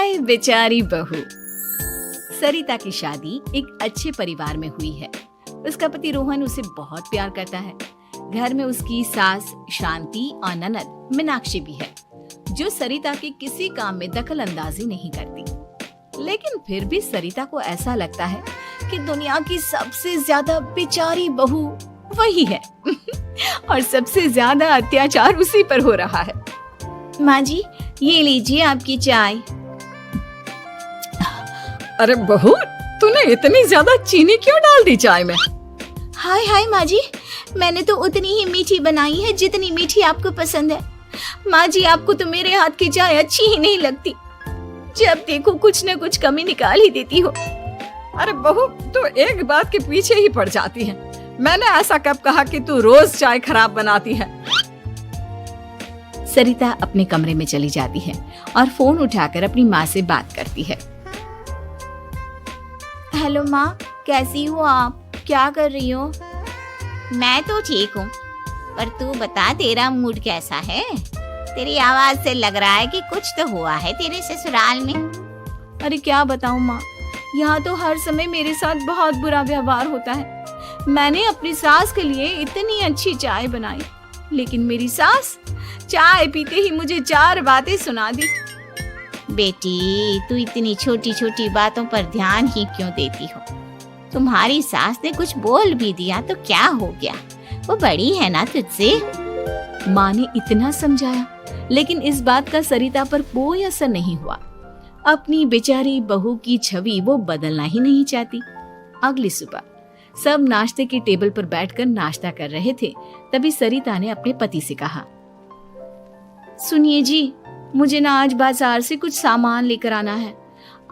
हाय बेचारी बहू। सरिता की शादी एक अच्छे परिवार में हुई है। उसका पति रोहन उसे बहुत प्यार करता है। घर में उसकी सास शांति और ननद मीनाक्षी भी है, जो सरिता के किसी काम में दखल अंदाजी नहीं करती। लेकिन फिर भी सरिता को ऐसा लगता है कि दुनिया की सबसे ज्यादा बेचारी बहू वही है और सबसे ज्यादा अत्याचार उसी पर हो रहा है। माँ जी, ये लीजिए आपकी चाय। अरे बहू, तूने इतनी ज्यादा चीनी क्यों डाल दी चाय में? हाय हाय माँ जी, मैंने तो उतनी ही मीठी बनाई है जितनी मीठी आपको पसंद है। माँ जी, आपको तो मेरे हाथ की चाय अच्छी ही नहीं लगती। जब देखो कुछ न कुछ कमी निकाल ही देती हो। अरे बहू, तू एक बात के पीछे ही पड़ जाती है। मैंने ऐसा कब कहा कि तू रोज चाय खराब बनाती है? सरिता अपने कमरे में चली जाती है और फोन उठाकर अपनी माँ से बात करती है। हेलो माँ, कैसी हो आप? क्या कर रही हो? मैं तो ठीक हूँ, पर तू बता, तेरा मूड कैसा है? तेरी आवाज से लग रहा है कि कुछ तो हुआ है तेरे ससुराल में। अरे क्या बताऊँ माँ, यहाँ तो हर समय मेरे साथ बहुत बुरा व्यवहार होता है। मैंने अपनी सास के लिए इतनी अच्छी चाय बनाई, लेकिन मेरी सास चाय पीते ही मुझे 4 बातें सुना दी। बेटी, तू इतनी छोटी छोटी बातों पर ध्यान ही क्यों देती हो? तुम्हारी सास ने कुछ बोल भी दिया तो क्या हो गया? वो बड़ी है ना तुझसे। माँ ने इतना समझाया, लेकिन इस बात का सरिता पर कोई असर नहीं हुआ। अपनी बेचारी बहू की छवि वो बदलना ही नहीं चाहती। अगली सुबह सब नाश्ते की टेबल पर बैठकर नाश्ता कर रहे थे, तभी सरिता ने अपने पति से कहा, सुनिए जी, मुझे ना आज बाजार से कुछ सामान लेकर आना है।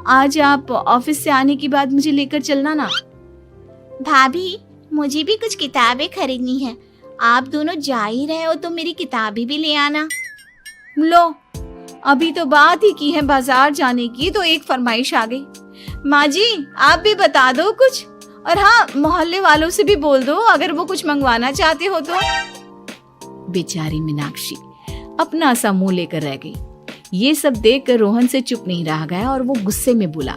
आज आप ऑफिस से आने के बाद मुझे लेकर चलना ना। भाभी, मुझे भी कुछ किताबें खरीदनी है। आप दोनों जा ही रहे हो तो मेरी किताबें भी ले आना। लो, अभी तो बात ही की है बाजार जाने की तो एक फरमाइश आ गई। माँ जी, आप भी बता दो कुछ, और हाँ, मोहल्ले वालों से भी बोल दो अगर वो कुछ मंगवाना चाहते हो तो। बेचारी मीनाक्षी अपना सा मुंह लेकर रह गई। ये सब देखकर रोहन से चुप नहीं रह गया और वो गुस्से में बोला,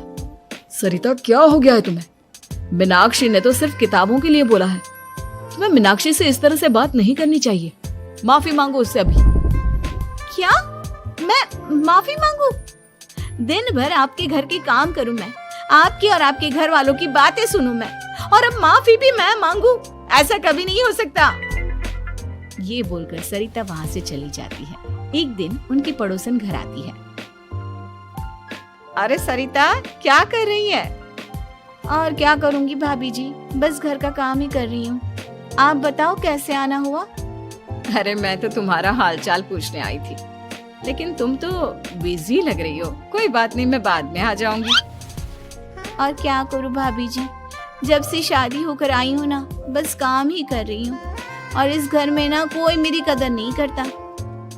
सरिता, क्या हो गया है तुम्हें? मीनाक्षी ने तो सिर्फ किताबों के लिए बोला है। तुम्हें मीनाक्षी से इस तरह से बात नहीं करनी चाहिए। माफी मांगो उससे अभी। क्या? मैं माफी मांगू? दिन भर आपके घर के काम करूं मैं, आपकी और आपके घर वालों की बातें सुनूं मैं, और अब माफी भी मैं मांगू? ऐसा कभी नहीं हो सकता। ये बोलकर सरिता वहां से चली जाती है। एक दिन उनकी पड़ोसन घर आती है। अरे सरिता, क्या कर रही है? और क्या करूंगी भाभी जी, बस घर का काम ही कर रही हूँ। आप बताओ कैसे आना हुआ? अरे मैं तो तुम्हारा हालचाल पूछने आई थी, लेकिन तुम तो बिजी लग रही हो। कोई बात नहीं, मैं बाद में आ जाऊंगी। और क्या करूँ भाभी जी, जब से शादी होकर आई हूँ ना, बस काम ही कर रही हूँ। और इस घर में ना कोई मेरी कदर नहीं करता।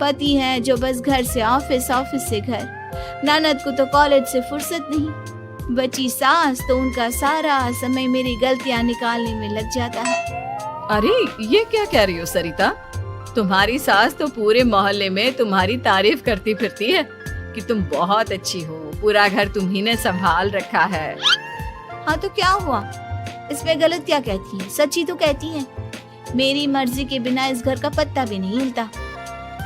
पति है जो बस घर से ऑफिस, ऑफिस से घर। ननद को तो कॉलेज से फुर्सत नहीं। बची सास तो उनका सारा समय मेरी गलतियाँ निकालने में लग जाता है। अरे ये क्या कह रही हो सरिता? तुम्हारी सास तो पूरे मोहल्ले में तुम्हारी तारीफ करती फिरती है कि तुम बहुत अच्छी हो, पूरा घर तुम्ही ने संभाल रखा है। हाँ तो क्या हुआ? इसमें गलत क्या कहती है? सच्ची तो कहती है। मेरी मर्जी के बिना इस घर का पत्ता भी नहीं हिलता।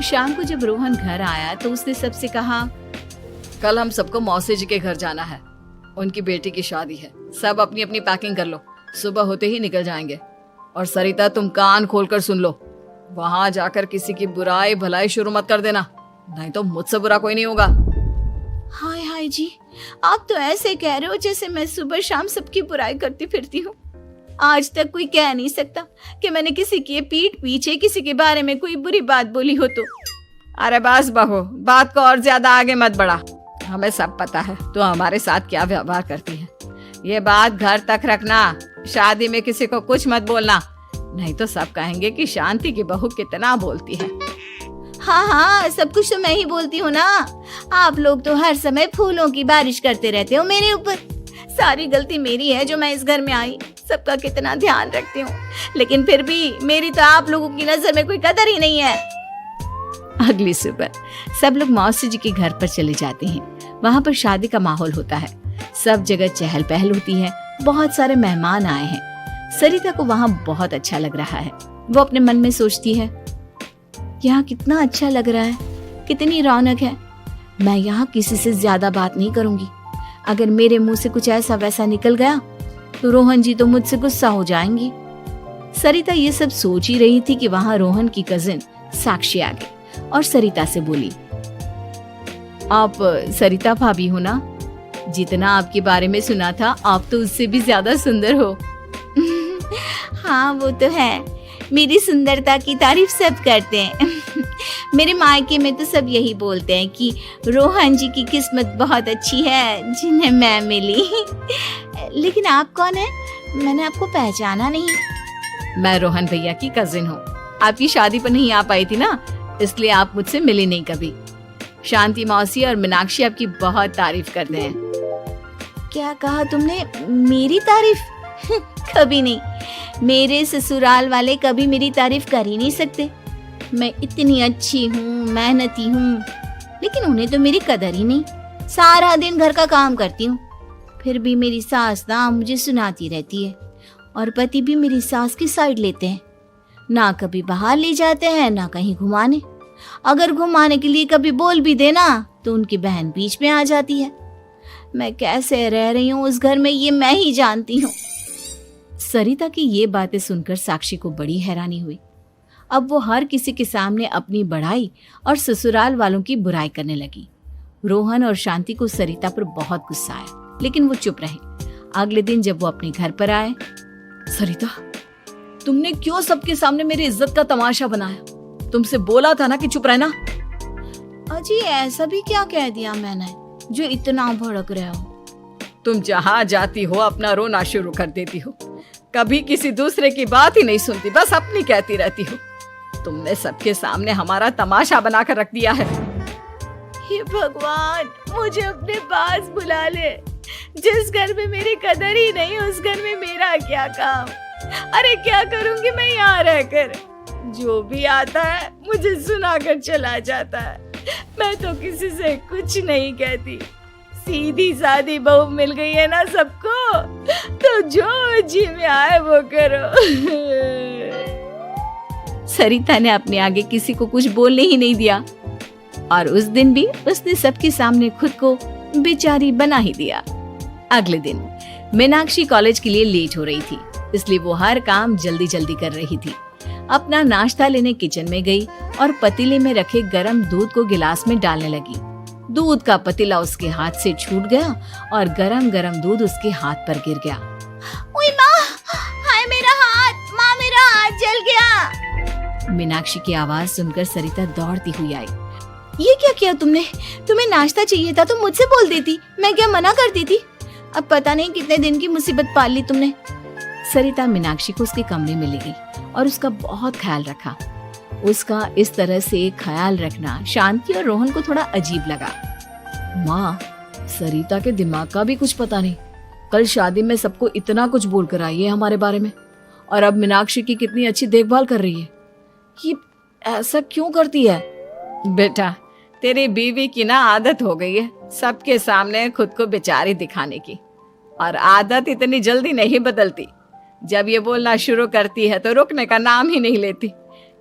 शाम को जब रोहन घर आया तो उसने सबसे कहा, कल हम सबको मौसी जी के घर जाना है। उनकी बेटी की शादी है। सब अपनी अपनी पैकिंग कर लो, सुबह होते ही निकल जाएंगे। और सरिता, तुम कान खोलकर सुन लो, वहां जाकर किसी की बुराई भलाई शुरू मत कर देना, नहीं तो मुझसे बुरा कोई नहीं होगा। हाय हाय जी, आप तो ऐसे कह रहे हो जैसे मैं सुबह शाम सबकी बुराई करती फिरती हूँ। आज तक कोई कह नहीं सकता कि मैंने किसी की पीठ पीछे किसी के बारे में कोई बुरी बात बोली हो तो। अरे बस बहू, बात को और ज्यादा आगे मत बढ़ा। हमें सब पता है तो हमारे साथ क्या व्यवहार करती है। ये बात घर तक रखना, शादी में किसी को कुछ मत बोलना, नहीं तो सब कहेंगे कि शांति की बहू कितना बोलती है। हाँ हाँ, सब कुछ तो मैं ही बोलती हूँ ना। आप लोग तो हर समय फूलों की बारिश करते रहते हो मेरे ऊपर। सारी गलती मेरी है जो मैं इस घर में आई, सबका कितना ध्यान रखती हूँ, लेकिन फिर भी मेरी तो आप लोगों की नजर में कोई कदर ही नहीं है। अगली सुबह सब लोग मौसी जी के घर पर चले जाते हैं। वहाँ पर शादी का माहौल होता है। सब जगह चहल पहल होती है, बहुत सारे मेहमान आए हैं। सरिता को वहाँ बहुत अच्छा लग रहा है। वो अपने मन में सोचती है, यहाँ कितना अच्छा लग रहा है, कितनी रौनक है। मैं यहाँ किसी से ज्यादा बात नहीं करूंगी। अगर मेरे मुंह से कुछ ऐसा वैसा निकल गया तो रोहन जी तो मुझसे गुस्सा हो जाएंगी। सरिता ये सब सोच ही रही थी कि वहाँ रोहन की कजिन साक्षी आ गई और सरिता से बोली, आप सरिता भाभी हो ना? जितना आपके बारे में सुना था आप तो उससे भी ज्यादा सुंदर हो। हाँ वो तो है, मेरी सुंदरता की तारीफ सब करते हैं। मेरे मायके में तो सब यही बोलते हैं कि रोहन जी की किस्मत बहुत अच्छी है जिन्हें मैं मिली। लेकिन आप कौन है? मैंने आपको पहचाना नहीं। मैं रोहन भैया की कजिन हूँ। आपकी शादी पर नहीं आ पाई थी ना, इसलिए आप मुझसे मिली नहीं कभी। शांति मौसी और मीनाक्षी आपकी बहुत तारीफ करते हैं। क्या कहा तुमने? मेरी तारीफ? कभी नहीं। मेरे ससुराल वाले कभी मेरी तारीफ कर ही नहीं सकते। मैं इतनी अच्छी हूँ, मेहनती हूँ, लेकिन उन्हें तो मेरी कदर ही नहीं। सारा दिन घर का काम करती हूँ, फिर भी मेरी सास ना मुझे सुनाती रहती है और पति भी मेरी सास की साइड लेते हैं। ना कभी बाहर ले जाते हैं, ना कहीं घुमाने। अगर घुमाने के लिए कभी बोल भी देना तो उनकी बहन बीच में आ जाती है। मैं कैसे रह रही हूँ उस घर में, ये मैं ही जानती हूँ। सरिता की ये बातें सुनकर साक्षी को बड़ी हैरानी हुई। अब वो हर किसी के सामने अपनी बढ़ाई और ससुराल वालों की बुराई करने लगी। रोहन और शांति को सरिता पर बहुत गुस्सा आया, लेकिन वो चुप रहे। अगले दिन जब वो अपने घर पर आए, सरिता, तुमने क्यों सबके सामने मेरी इज्जत का तमाशा बनाया? तुमसे बोला था ना कि चुप रहना। अजी ऐसा भी क्या कह दिया मैंने जो इतना भड़क रहे हो? तुम जहाँ जाती हो अपना रोना शुरू कर देती हो, कभी किसी दूसरे की बात ही नहीं सुनती, बस अपनी कहती रहती हो। तुमने सबके सामने हमारा तमाशा बनाकर रख दिया है। हे भगवान, मुझे अपने पास बुला ले। जिस घर में मेरी कदर ही नहीं, उस घर में मेरा क्या काम? अरे क्या करूंगी मैं यहाँ रहकर? जो भी आता है मुझे सुनाकर चला जाता है। मैं तो किसी से कुछ नहीं कहती। सीधी सादी बहू मिल गई है ना सबको, तो जो जी में आए वो करो। सरिता ने अपने आगे किसी को कुछ बोलने ही नहीं दिया और उस दिन भी उसने सबके सामने खुद को बेचारी बना ही दिया। अगले दिन मीनाक्षी कॉलेज के लिए लेट हो रही थी, इसलिए वो हर काम जल्दी जल्दी कर रही थी। अपना नाश्ता लेने किचन में गई और पतीले में रखे गरम दूध को गिलास में डालने लगी। दूध का पतीला उसके हाथ से छूट गया और गरम गरम दूध उसके हाथ पर गिर गया। ओए माँ, हाय मेरा हाथ, माँ मेरा हाथ जल गया। मीनाक्षी की आवाज सुनकर सरिता दौड़ती हुई आई। ये क्या किया तुमने? तुम्हें नाश्ता चाहिए था तो मुझसे बोल देती, मैं क्या मना करती थी? अब पता नहीं कितने दिन की मुसीबत पाल ली तुमने। सरिता मीनाक्षी को उसके कमरे में ले गई और उसका बहुत ख्याल रखा। उसका इस तरह से ख्याल रखना शांति और रोहन को थोड़ा अजीब लगा। माँ, सरिता के दिमाग का भी कुछ पता नहीं। कल शादी में सबको इतना कुछ बोल कर आई है हमारे बारे में, और अब मीनाक्षी की कितनी अच्छी देखभाल कर रही है। ये ऐसा क्यों करती है? बेटा, तेरी बीवी की ना आदत हो गई है सबके सामने खुद को बेचारी दिखाने की, और आदत इतनी जल्दी नहीं बदलती। जब ये बोलना शुरू करती है तो रुकने का नाम ही नहीं लेती,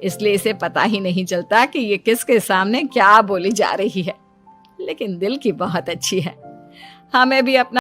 इसलिए इसे पता ही नहीं चलता कि ये किसके सामने क्या बोली जा रही है। लेकिन दिल की बहुत अच्छी है। हमें भी अपना